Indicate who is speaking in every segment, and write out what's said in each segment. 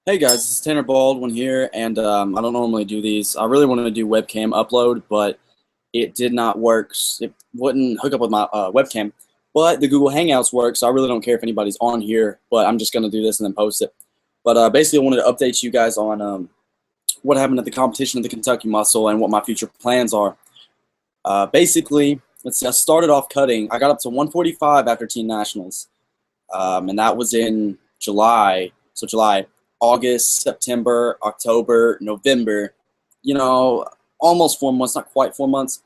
Speaker 1: Hey guys, this is Tanner Baldwin here, and I don't normally do these. I really wanted to do webcam upload, but it did not work. It wouldn't hook up with my webcam, but the Google Hangouts work, so I really don't care if anybody's on here, but I'm just going to do this and then post it. But basically, I wanted to update you guys on what happened at the competition of the Kentucky Muscle and what my future plans are. Basically, let's see, I started off cutting. I got up to 145 after Teen Nationals, and that was in July. So July. August, September, October, November, almost 4 months, not quite 4 months.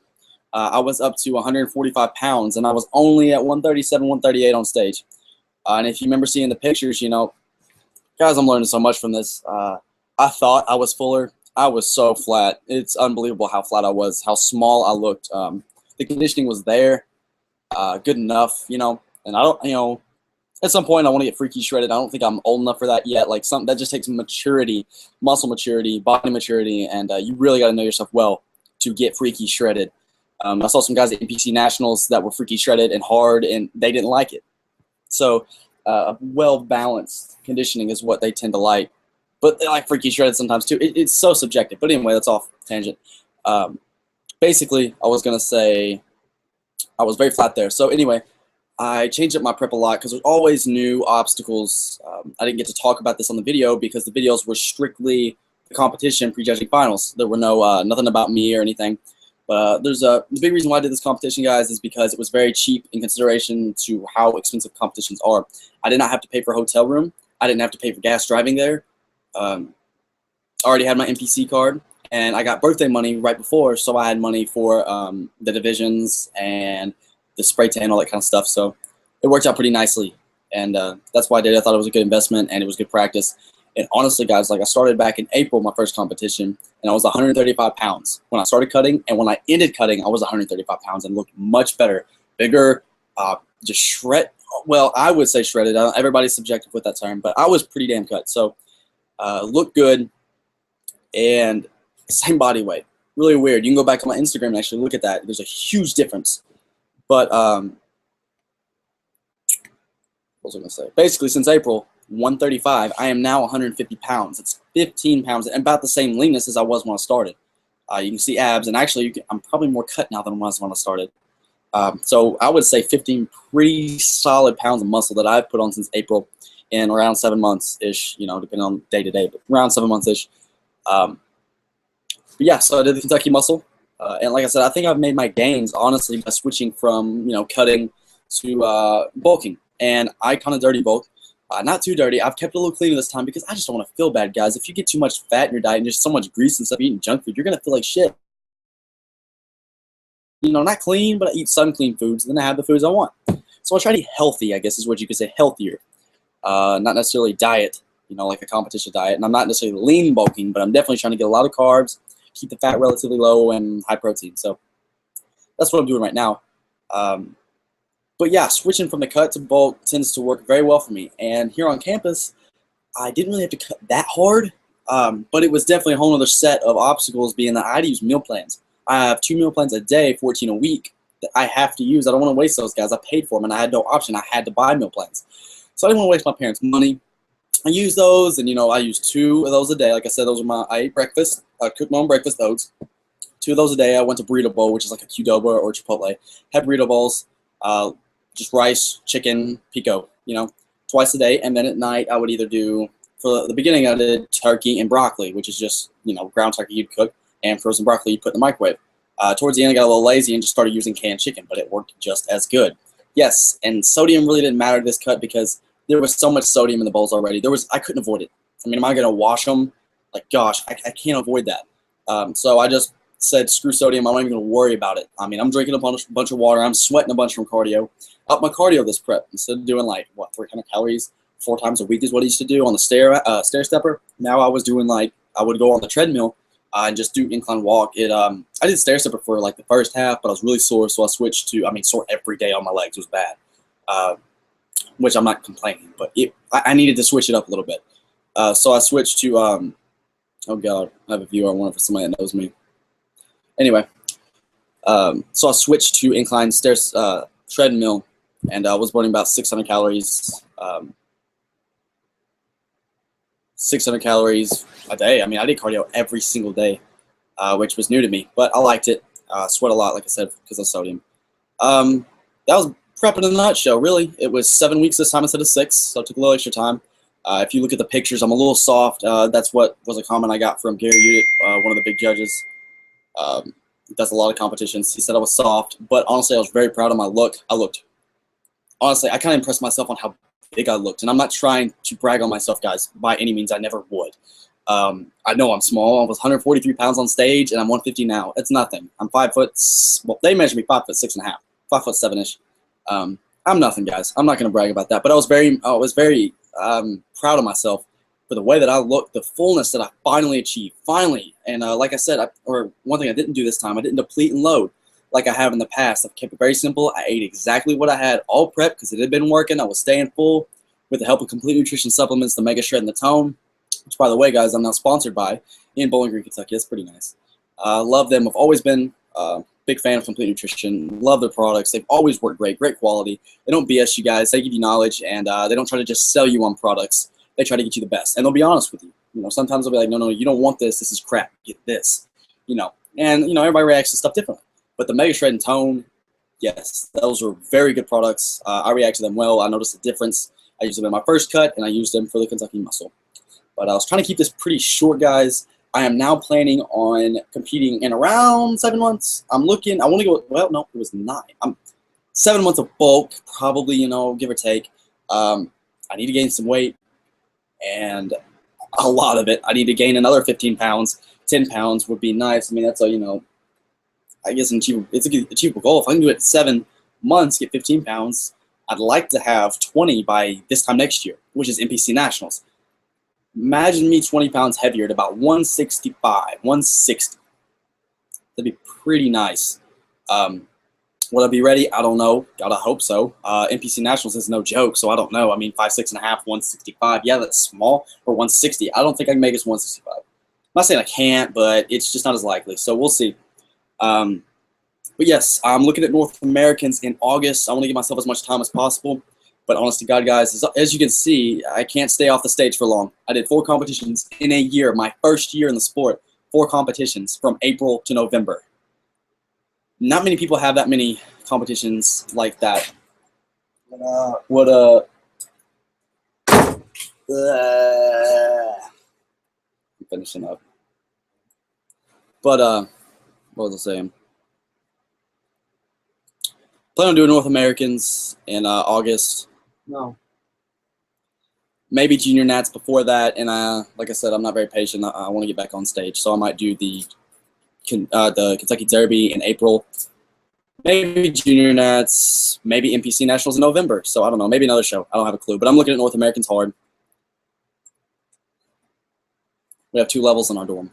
Speaker 1: I was up to 145 pounds, and I was only at 137, 138 on stage. And if you remember seeing the pictures, guys, I'm learning so much from this. I thought I was fuller. I was so flat. It's unbelievable how flat I was, how small I looked. The conditioning was there, good enough, and I don't, at some point I want to get freaky shredded. I don't think I'm old enough for that yet. Like something that just takes maturity, muscle maturity, body maturity, and you really got to know yourself well to get freaky shredded. I saw some guys at NPC Nationals that were freaky shredded and hard, and they didn't like it. So well-balanced conditioning is what they tend to like. But they like freaky shredded sometimes too. It's so subjective. But anyway, that's off tangent. Basically, I was going to say I was very flat there. So anyway, I changed up my prep a lot because there's always new obstacles. I didn't get to talk about this on the video because the videos were strictly the competition prejudging finals. There were no nothing about me or anything. But the big reason why I did this competition, guys, is because it was very cheap in consideration to how expensive competitions are. I did not have to pay for a hotel room. I didn't have to pay for gas driving there. I already had my NPC card, and I got birthday money right before, so I had money for the divisions and the spray tan, all that kind of stuff. So it worked out pretty nicely, and that's why I did it. I thought it was a good investment, and it was good practice. And honestly, guys, like I started back in April, my first competition, and I was 135 pounds when I started cutting, and when I ended cutting, I was 135 pounds and looked much better, bigger, just shred. Well, I would say shredded. Everybody's subjective with that term, but I was pretty damn cut. So looked good, and same body weight. Really weird. You can go back to my Instagram and actually look at that. There's a huge difference. But what was I going to say? Basically, since April, 135, I am now 150 pounds. It's 15 pounds, and about the same leanness as I was when I started. You can see abs, and actually, I'm probably more cut now than I was when I started. So I would say 15 pretty solid pounds of muscle that I've put on since April in around 7 months-ish, depending on day to day, but around 7 months-ish. But yeah, so I did the Kentucky Muscle. And like I said, I think I've made my gains, honestly, by switching from, cutting to bulking. And I kind of dirty bulk. Not too dirty. I've kept it a little cleaner this time because I just don't want to feel bad, guys. If you get too much fat in your diet and just so much grease and stuff, eating junk food, you're going to feel like shit. Not clean, but I eat some clean foods. Then I have the foods I want. So I try to eat healthy, I guess is what you could say, healthier. Not necessarily diet, like a competition diet. And I'm not necessarily lean bulking, but I'm definitely trying to get a lot of carbs, keep the fat relatively low, and high protein. So that's what I'm doing right now. But yeah, switching from the cut to bulk tends to work very well for me. And here on campus, I didn't really have to cut that hard, but it was definitely a whole other set of obstacles, being that I had to use meal plans. I have 2 meal plans a day, 14 a week, that I have to use. I don't want to waste those, guys. I paid for them, and I had no option. I had to buy meal plans. So I didn't want to waste my parents' money. I use those, and I use 2 of those a day. Like I said, I ate breakfast. I cooked my own breakfast oats. 2 of those a day. I went to Burrito Bowl, which is like a Qdoba or Chipotle. Had burrito bowls, just rice, chicken, pico, twice a day. And then at night, I would either do, for the beginning, I did turkey and broccoli, which is just, ground turkey you'd cook, and frozen broccoli you'd put in the microwave. Towards the end, I got a little lazy and just started using canned chicken, but it worked just as good. Yes, and sodium really didn't matter to this cut because there was so much sodium in the bowls already. I couldn't avoid it. I mean, am I going to wash them? Like, gosh, I can't avoid that. So I just said, screw sodium. I'm not even going to worry about it. I mean, I'm drinking a bunch of water. I'm sweating a bunch from cardio. Up my cardio this prep. Instead of doing 300 calories 4 times a week is what I used to do on the stair stepper. Now I was doing I would go on the treadmill and just do incline walk. I did stair stepper for the first half, but I was really sore, so I switched to, sore every day on my legs was bad. Which I'm not complaining, but I needed to switch it up a little bit. So I switched to, oh God, I have a view. I want for somebody that knows me. Anyway, so I switched to incline stairs treadmill, and I was burning about 600 calories 600 calories a day. I mean, I did cardio every single day, which was new to me, but I liked it. Sweat a lot, like I said, because of sodium. That was prep in a nutshell, really. It was 7 weeks this time instead of 6, so it took a little extra time. If you look at the pictures, I'm a little soft. That's what was a comment I got from Gary Udit, one of the big judges. Does a lot of competitions. He said I was soft, but honestly, I was very proud of my look. Honestly, I kind of impressed myself on how big I looked, and I'm not trying to brag on myself, guys, by any means. I never would. I know I'm small. I was 143 pounds on stage, and I'm 150 now. It's nothing. I'm 5 foot. Well, they measure me 5'6.5", 5'7" ish. I'm nothing, guys. I'm not gonna brag about that, but I was very proud of myself for the way that I looked, the fullness that I finally achieved. Finally, and like I said, one thing I didn't do this time, I didn't deplete and load like I have in the past. I've kept it very simple. I ate exactly what I had, all prep, because it had been working. I was staying full with the help of Complete Nutrition supplements, the Mega Shred and the Tone, which, by the way, guys, I'm now sponsored by in Bowling Green, Kentucky. It's pretty nice. Love them. I've always been a big fan of Complete Nutrition. Love their products. They've always worked great quality. They don't BS you guys. They give you knowledge, and they don't try to just sell you on products. They try to get you the best, and they'll be honest with you. You know, sometimes they'll be like, no, you don't want this. This is crap. Get this. You know, and everybody reacts to stuff differently. But the Mega Shred and Tone, yes, those are very good products. I react to them well. I noticed a difference. I used them in my first cut, and I used them for the Kentucky Muscle. But I was trying to keep this pretty short, guys. I am now planning on competing in around 7 months. I want to go, well, no, it was 9. 7 months of bulk, probably, give or take. I need to gain some weight, and a lot of it. I need to gain another 15 pounds. 10 pounds would be nice. I mean, that's I guess it's an achievable goal. If I can do it in 7 months, get 15 pounds, I'd like to have 20 by this time next year, which is NPC Nationals. Imagine me 20 pounds heavier at about 165, 160. That'd be pretty nice. Will I be ready? I don't know. Gotta hope so. NPC Nationals is no joke, so I don't know. I mean, 5'6.5", 165. Yeah, that's small. Or 160. I don't think I can make it 165. I'm not saying I can't, but it's just not as likely. So we'll see. But yes, I'm looking at North Americans in August. I want to give myself as much time as possible. But honest to God, guys, as you can see, I can't stay off the stage for long. I did 4 competitions in a year, my first year in the sport. 4 competitions from April to November. Not many people have that many competitions like that. I'm finishing up. But what was I saying? Plan on doing North Americans in August. No. Maybe junior nats before that, and like I said, I'm not very patient. I want to get back on stage, so I might do the Kentucky Derby in April. Maybe junior nats, maybe NPC Nationals in November. So I don't know, maybe another show. I don't have a clue, but I'm looking at North Americans hard. We have 2 levels in our dorm.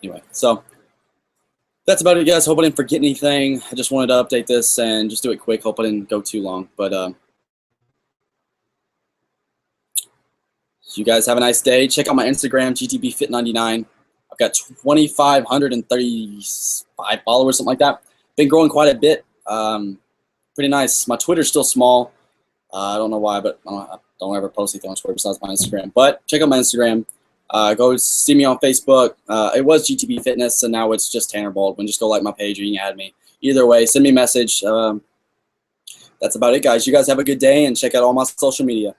Speaker 1: Anyway, so that's about it, guys. Hope I didn't forget anything. I just wanted to update this and just do it quick. Hope I didn't go too long. But you guys have a nice day. Check out my Instagram, GTBFit99. I've got 2,535 followers, something like that. Been growing quite a bit. Pretty nice. My Twitter's still small. I don't know why, but I don't ever post anything on Twitter besides my Instagram. But check out my Instagram. Go see me on Facebook. It was GTB Fitness, and now it's just Tanner Baldwin. Just go like my page, or you can add me. Either way, send me a message. That's about it, guys. You guys have a good day, and check out all my social media.